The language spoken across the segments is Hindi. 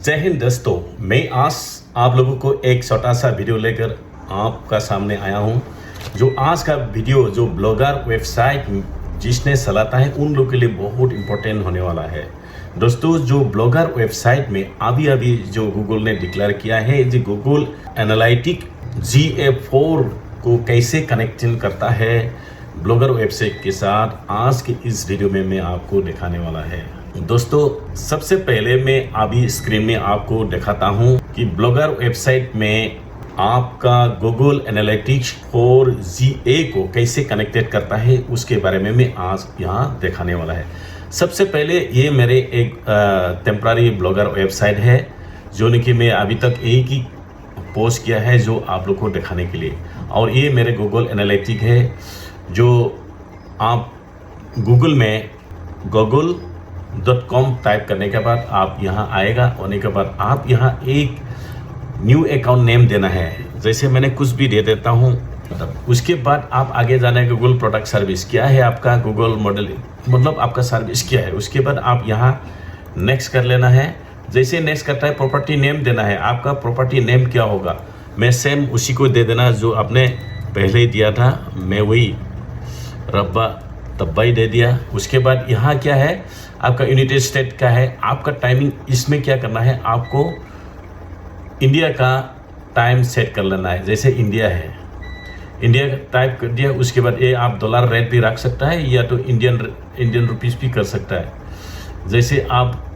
जय हिंद दोस्तों, मैं आज आप लोगों को एक छोटा सा वीडियो लेकर आपका सामने आया हूं। जो आज का वीडियो जो ब्लॉगर वेबसाइट जिसने चलाता है उन लोगों के लिए बहुत इंपॉर्टेंट होने वाला है। दोस्तों, जो ब्लॉगर वेबसाइट में अभी जो गूगल ने डिक्लेयर किया है, जो गूगल एनालिटिक GA4 को कैसे कनेक्शन करता है ब्लॉगर वेबसाइट के साथ, आज के इस वीडियो में मैं आपको दिखाने वाला है। दोस्तों, सबसे पहले मैं अभी स्क्रीन में आपको दिखाता हूं कि ब्लॉगर वेबसाइट में आपका गूगल एनालिटिक्स और GA को कैसे कनेक्टेड करता है, उसके बारे में मैं आज यहाँ दिखाने वाला है। सबसे पहले ये मेरे एक टेम्पररी ब्लॉगर वेबसाइट है जो कि मैं अभी तक एक ही पोस्ट किया है जो आप लोग को दिखाने के लिए, और ये मेरे गूगल एनालिटिक है जो आप गूगल में google.com टाइप करने के बाद आप यहाँ आएगा। होने के बाद आप यहाँ एक न्यू अकाउंट नेम देना है, जैसे मैंने कुछ भी दे देता हूँ। उसके बाद आप आगे जाना है, गूगल प्रोडक्ट सर्विस क्या है आपका, गूगल मॉडल मतलब आपका सर्विस क्या है। उसके बाद आप यहाँ नेक्स्ट कर लेना है। जैसे नेक्स्ट करता है, प्रॉपर्टी नेम देना है। आपका प्रॉपर्टी नेम क्या होगा, मैं सेम उसी को दे देना जो आपने पहले ही दिया था, मैं वही रब्बा तब्बा ही दे दिया। उसके बाद यहाँ क्या है, आपका यूनाइटेड स्टेट का है, आपका टाइमिंग इसमें क्या करना है, आपको इंडिया का टाइम सेट कर लेना है। जैसे इंडिया है, इंडिया टाइप कर दिया। उसके बाद ये आप डॉलर रेट भी रख सकता है या तो इंडियन रुपीस भी कर सकता है। जैसे आप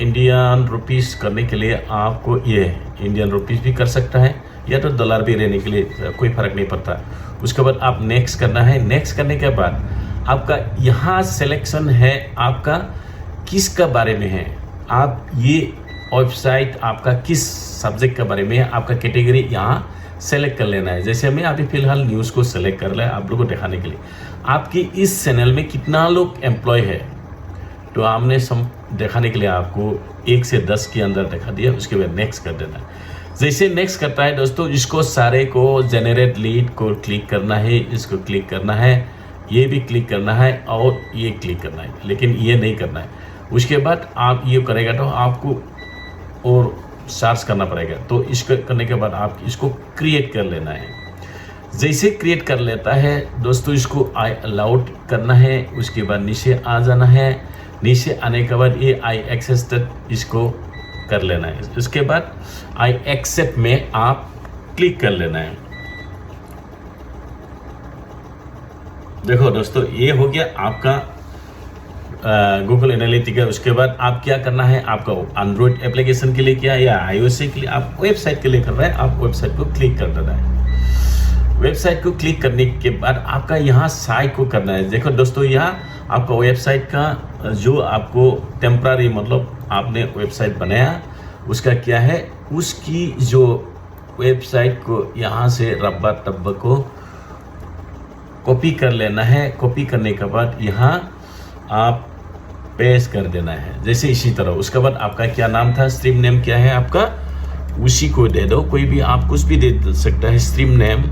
इंडियन रुपीस करने के लिए आपको ये इंडियन रुपीस भी कर सकता है या तो डॉलर भी रहने के लिए कोई फ़र्क नहीं पड़ता। उसके बाद आप नेक्स्ट करना है। नेक्स्ट करने के बाद आपका यहाँ सिलेक्शन है आपका किसका बारे में है, आप ये वेबसाइट आपका किस सब्जेक्ट के बारे में है, आपका कैटेगरी यहाँ सेलेक्ट कर लेना है। जैसे मैं अभी फ़िलहाल न्यूज़ को सेलेक्ट कर लिया आप लोगों को दिखाने के लिए। आपकी इस चैनल में कितना लोग एम्प्लॉय है तो हमने दिखाने के लिए आपको 1 से 10 के अंदर दिखा दिया। उसके बाद नेक्स्ट कर देना है। जैसे नेक्स्ट करता है दोस्तों, इसको सारे को जेनरेट लीड को क्लिक करना है, इसको क्लिक करना है, ये भी क्लिक करना है और ये क्लिक करना है, लेकिन ये नहीं करना है। उसके बाद आप ये करेगा तो आपको और सर्च करना पड़ेगा। तो इसको करने के बाद आप इसको क्रिएट कर लेना है। जैसे क्रिएट कर लेता है दोस्तों, इसको आई अलाउड करना है। उसके बाद नीचे आ जाना है। नीचे आने के बाद ये आई एक्सेप्टेड इसको कर लेना है। उसके बाद आई एक्सेप्ट में आप क्लिक कर लेना है। देखो दोस्तों, ये हो गया आपका गूगल एनालिटिक है। उसके बाद आप क्या करना है, आपका एंड्रॉइड एप्लीकेशन के लिए क्या या iOS के लिए आप वेबसाइट के लिए कर रहे हैं, आप वेबसाइट को क्लिक कर देना है। वेबसाइट को क्लिक करने के बाद आपका यहाँ साइट को करना है। देखो दोस्तों, यहाँ आपका वेबसाइट का जो आपको टेम्पररी मतलब आपने वेबसाइट बनाया उसका क्या है, उसकी जो वेबसाइट को यहाँ से रब्बा तब्बा को कॉपी कर लेना है। कॉपी करने के बाद यहाँ आप पेस्ट कर देना है, जैसे इसी तरह। उसके बाद आपका क्या नाम था, स्ट्रीम नेम क्या है आपका, उसी को दे दो। कोई भी आप कुछ भी दे सकता है। स्ट्रीम नेम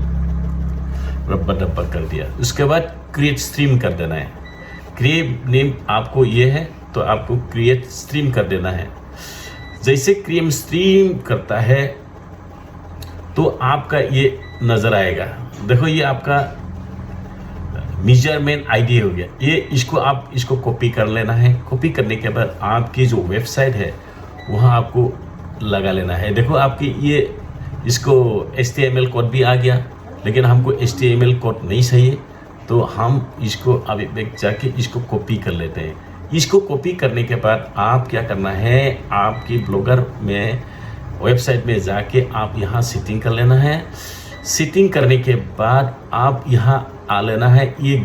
रब्बा तब्बा कर दिया। उसके बाद क्रिएट स्ट्रीम कर देना है। क्रिएट नेम आपको ये है तो आपको क्रिएट स्ट्रीम कर देना है। जैसे क्रिएट स्ट्रीम करता है तो आपका ये नज़र आएगा। देखो, ये आपका मेजरमेंट आईडी हो गया। ये इसको कॉपी कर लेना है। कॉपी करने के बाद आपकी जो वेबसाइट है वहाँ आपको लगा लेना है। देखो, आपकी ये इसको HTML कोड भी आ गया, लेकिन हमको HTML कोड नहीं चाहिए, तो हम इसको अभी जाके इसको कॉपी कर लेते हैं। इसको कॉपी करने के बाद आप क्या करना है, आपकी ब्लॉगर में वेबसाइट में जाके आप यहाँ सेटिंग कर लेना है। सेटिंग करने के बाद आप यहाँ आ लेना है। ये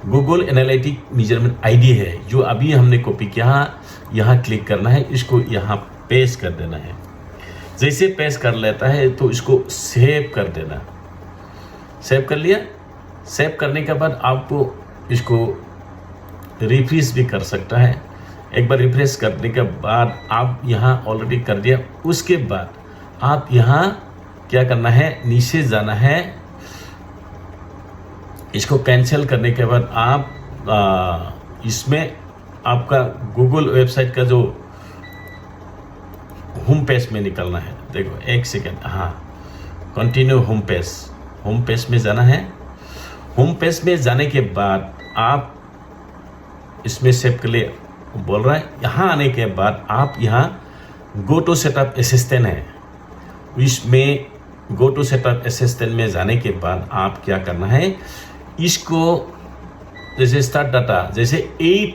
गूगल एनालिटिक मेजरमेंट आईडी है जो अभी हमने कॉपी किया, यहाँ क्लिक करना है, इसको यहाँ पेस्ट कर देना है। जैसे पेस्ट कर लेता है तो इसको सेव कर देना। सेव कर लिया। सेव करने के बाद आपको इसको रिफ्रेश भी कर सकता है। एक बार रिफ्रेश करने के बाद आप यहाँ ऑलरेडी कर दिया। उसके बाद आप यहाँ क्या करना है, नीचे जाना है। इसको कैंसिल करने के बाद आप इसमें आपका गूगल वेबसाइट का जो होम पेज में निकलना है। देखो एक सेकेंड, हाँ कंटिन्यू होम पेज में जाना है। होम पेज में जाने के बाद आप इसमें सेव के लिए बोल रहा है। यहाँ आने के बाद आप यहाँ गो टू सेटअप असिस्टेंट है, इसमें गो टू सेटअप असिस्टेंट में जाने के बाद आप क्या करना है, इसको जैसे स्टार्ट डाटा जैसे 8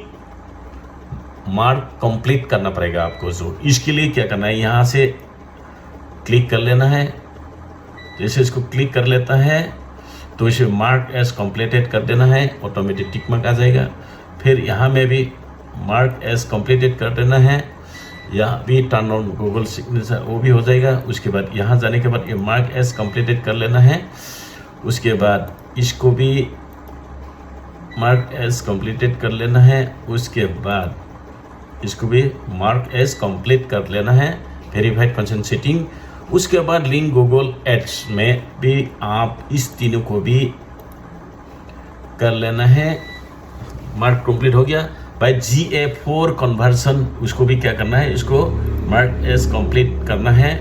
मार्क कंप्लीट करना पड़ेगा आपको। जो इसके लिए क्या करना है, यहाँ से क्लिक कर लेना है। जैसे इसको क्लिक कर लेता है तो इसे मार्क एज कंप्लीटेड कर देना है, ऑटोमेटिक टिक मार्क आ जाएगा। फिर यहाँ में भी मार्क एज कंप्लीटेड कर देना है, यहाँ भी टर्न ऑन गूगल सिग्नेचर वो भी हो जाएगा। उसके बाद यहाँ जाने के बाद ये मार्क एज कंप्लीटेड कर लेना है। उसके बाद इसको भी मार्क एज कंप्लीटेड कर लेना है। उसके बाद इसको भी मार्क एज कंप्लीट कर लेना है, वेरीफाइड कंसेंट सेटिंग। उसके बाद लिंक गूगल एड्स में भी आप इस तीनों को भी कर लेना है। मार्क कंप्लीट हो गया। बाय GA4 कन्वर्सन उसको भी क्या करना है, इसको मार्क एज कंप्लीट करना है।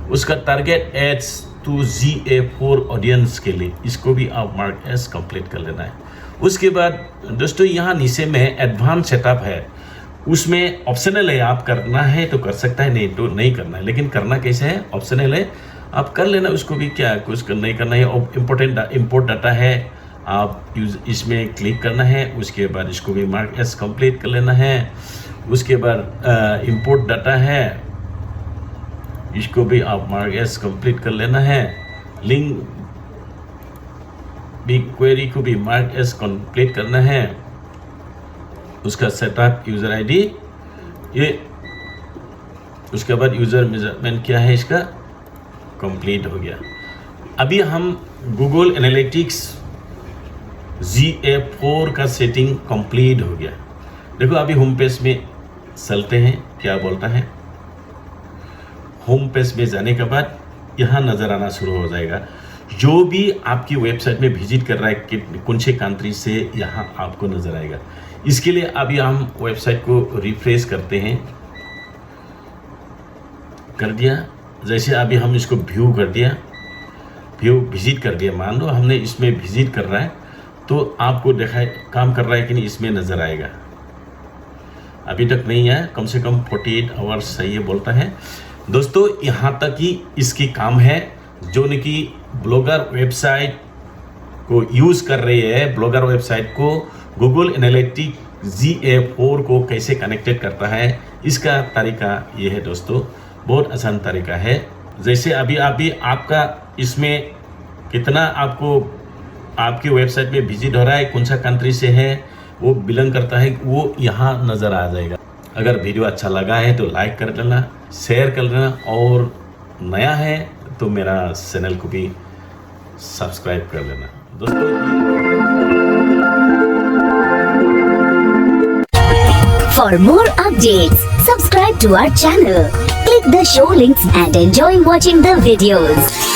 उसका target ads to GA4 audience के लिए, इसको भी आप मार्क एज कंप्लीट कर लेना है। उसके बाद दोस्तों यहाँ नीचे में एडवांस सेटअप है, उसमें ऑप्शनल है, आप करना है तो कर सकता है, नहीं तो नहीं करना है। लेकिन करना कैसे है, ऑप्शनल है, आप कर लेना उसको भी, क्या कुछ नहीं करना है। और इम्पोर्ट डाटा है, आप इसमें क्लिक करना है। उसके बाद इसको भी मार्क एज कंप्लीट कर लेना है। उसके बाद इम्पोर्ट डाटा है, इसको भी आप मार्क एज कंप्लीट कर लेना है। लिंक बिग क्वेरी को भी मार्क एज कंप्लीट करना है। उसका सेटअप यूजर आईडी ये, उसके बाद यूजर मेजरमेंट क्या है, इसका कंप्लीट हो गया। अभी हम गूगल एनालिटिक्स GA4 का सेटिंग कंप्लीट हो गया। देखो अभी होम पेज में चलते हैं, क्या बोलता है। होम पेज में जाने के बाद यहाँ नज़र आना शुरू हो जाएगा, जो भी आपकी वेबसाइट में विजिट कर रहा है कि कौन से कंट्री से, यहाँ आपको नज़र आएगा। इसके लिए अभी हम वेबसाइट को रिफ्रेश करते हैं। कर दिया, जैसे अभी हम इसको व्यू कर दिया, व्यू विजिट कर दिया, मान लो हमने इसमें विजिट कर रहा है तो आपको देखा काम कर रहा है कि नहीं, इसमें नज़र आएगा। अभी तक नहीं है, कम से कम 48 आवर्स सही बोलता है। दोस्तों यहाँ तक ही इसकी काम है, जो न कि ब्लॉगर वेबसाइट को यूज़ कर रही है, ब्लॉगर वेबसाइट को गूगल एनालिटिक्स GA4 को कैसे कनेक्टेड करता है, इसका तरीका ये है दोस्तों, बहुत आसान तरीका है। जैसे अभी आपका इसमें कितना आपको आपकी वेबसाइट में विजिट हो रहा है, कौन सा कंट्री से है, वो बिलोंग करता है, वो यहाँ नज़र आ जाएगा। अगर वीडियो अच्छा लगा है तो लाइक कर लेना, शेयर कर लेना, और नया है तो मेरा चैनल को भी सब्सक्राइब कर लेना दोस्तों। For more updates, subscribe to our channel, click the show links and enjoy watching the videos.